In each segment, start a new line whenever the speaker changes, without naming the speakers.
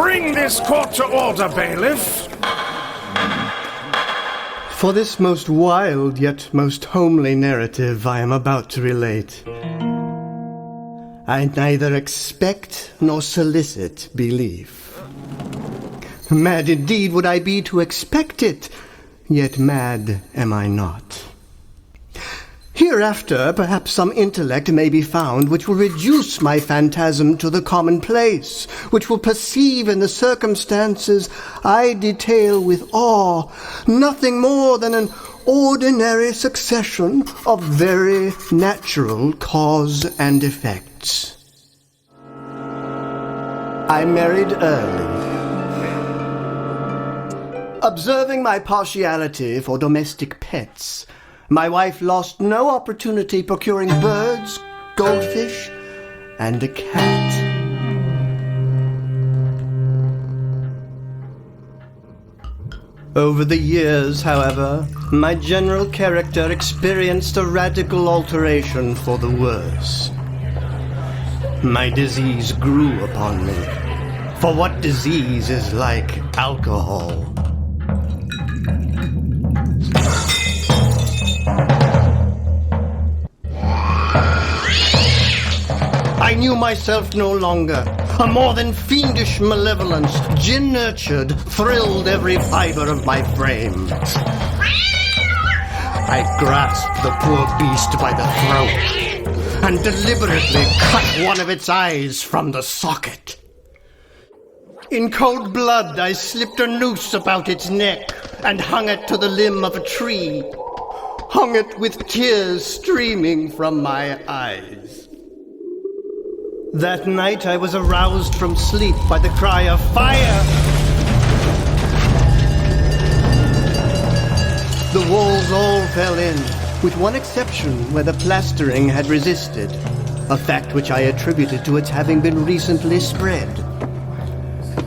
Bring this court to order, bailiff.
For this most wild yet most homely narrative I am about to relate, I neither expect nor solicit belief. Mad indeed would I be to expect it, yet mad am I not. Hereafter, perhaps some intellect may be found which will reduce my phantasm to the commonplace, which will perceive in the circumstances I detail with awe nothing more than an ordinary succession of very natural cause and effects. I married early. Observing my partiality for domestic pets, my wife lost no opportunity procuring birds, goldfish, and a cat. Over the years, however, my general character experienced a radical alteration for the worse. My disease grew upon me. For what disease is like alcohol? I knew myself no longer. A more than fiendish malevolence, gin-nurtured, thrilled every fiber of my frame. I grasped the poor beast by the throat and deliberately cut one of its eyes from the socket. In cold blood, I slipped a noose about its neck and hung it to the limb of a tree. Hung it with tears streaming from my eyes. That night I was aroused from sleep by the cry of fire. The walls all fell in, with one exception where the plastering had resisted, a fact which I attributed to its having been recently spread.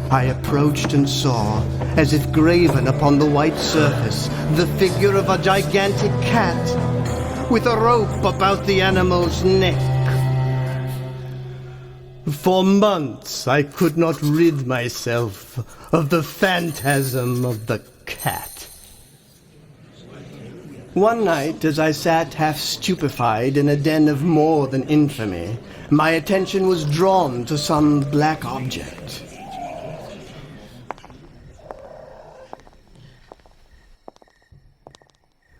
I approached and saw, as if graven upon the white surface, the figure of a gigantic cat, with a rope about the animal's neck. For months I could not rid myself of the phantasm of the cat. One night, as I sat half stupefied in a den of more than infamy, my attention was drawn to some black object.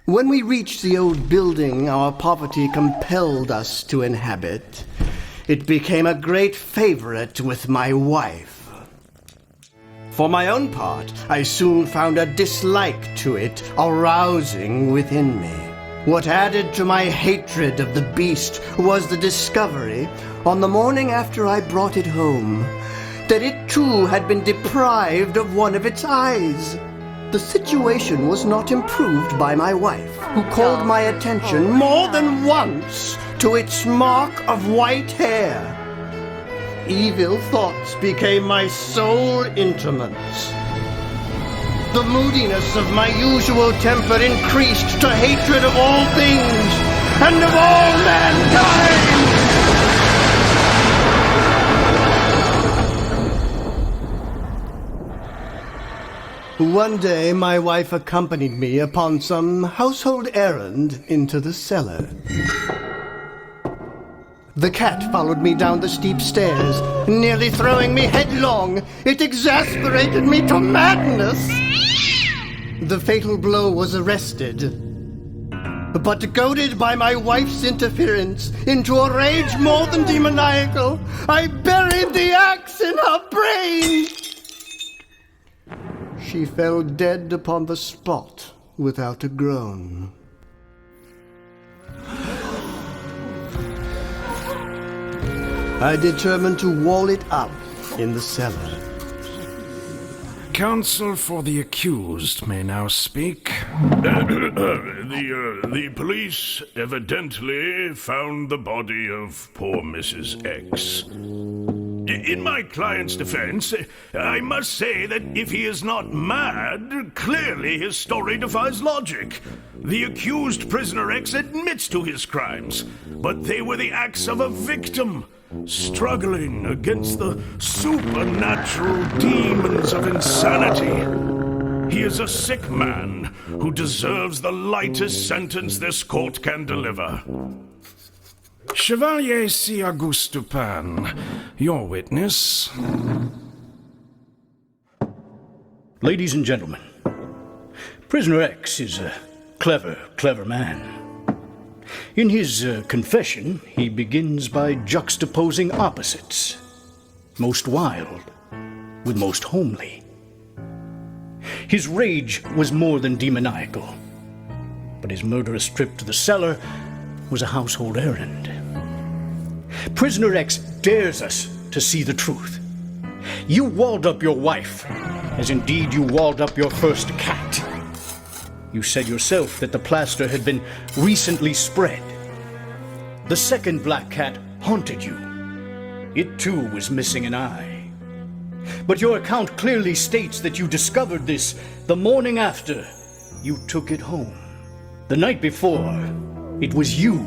When we reached the old building our poverty compelled us to inhabit, it became a great favorite with my wife. For my own part, I soon found a dislike to it arousing within me. What added to my hatred of the beast was the discovery, on the morning after I brought it home, that it too had been deprived of one of its eyes. The situation was not improved by my wife, who called my attention more than once to its mark of white hair. Evil thoughts became my sole interments. The moodiness of my usual temper increased to hatred of all things and of all mankind. One day my wife accompanied me upon some household errand into the cellar. The cat followed me down the steep stairs, nearly throwing me headlong. It exasperated me to madness. The fatal blow was arrested. But goaded by my wife's interference into a rage more than demoniacal, I buried the axe in her brain. She fell dead upon the spot without a groan. I determined to wall it up in the cellar.
Counsel for the accused may now speak.
The police evidently found the body of poor Mrs. X.
In my client's defense, I must say that if he is not mad, clearly his story defies logic. The accused prisoner X admits to his crimes, but they were the acts of a victim, struggling against the supernatural demons of insanity. He is a sick man who deserves the lightest sentence this court can deliver. Chevalier C. Auguste Dupin, your witness.
Ladies and gentlemen, Prisoner X is a clever man. In his confession, he begins by juxtaposing opposites. Most wild with most homely. His rage was more than demoniacal, but his murderous trip to the cellar was a household errand. Prisoner X dares us to see the truth. You walled up your wife, as indeed you walled up your first cat. You said yourself that the plaster had been recently spread. The second black cat haunted you. It too was missing an eye. But your account clearly states that you discovered this the morning after you took it home. The night before, it was you,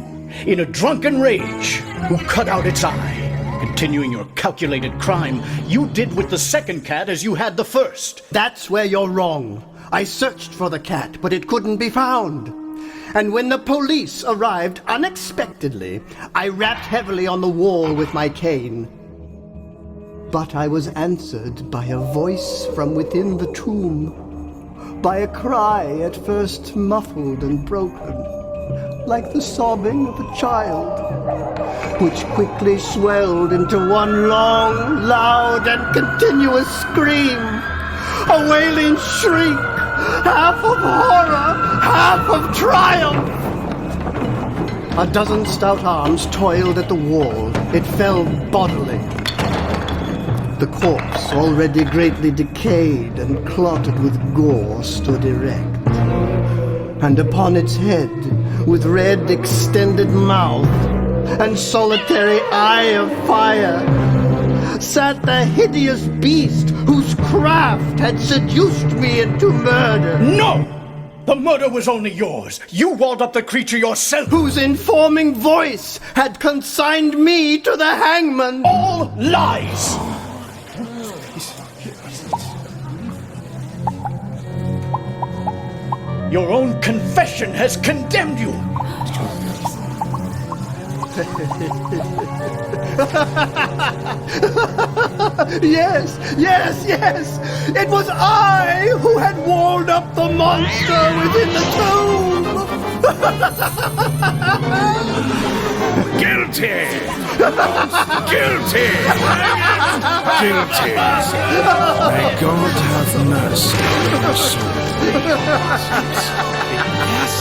in a drunken rage, who cut out its eye. Continuing your calculated crime, you did with the second cat as you had the first.
That's where you're wrong. I searched for the cat, but it couldn't be found. And when the police arrived unexpectedly, I rapped heavily on the wall with my cane. But I was answered by a voice from within the tomb, by a cry at first muffled and broken, like the sobbing of a child, which quickly swelled into one long, loud, and continuous scream, a wailing shriek, half of horror, half of triumph. A dozen stout arms toiled at the wall. It fell bodily. The corpse, already greatly decayed and clotted with gore, stood erect. And upon its head, with red extended mouth and solitary eye of fire, sat the hideous beast whose craft had seduced me into murder.
No! The murder was only yours. You walled up the creature yourself.
Whose informing voice had consigned me to the hangman.
All lies! Your own confession has condemned you.
Yes. It was I who had walled up the monster within the tomb.
Guilty! Guilty! Guilty! May God have mercy on your soul.
Yes.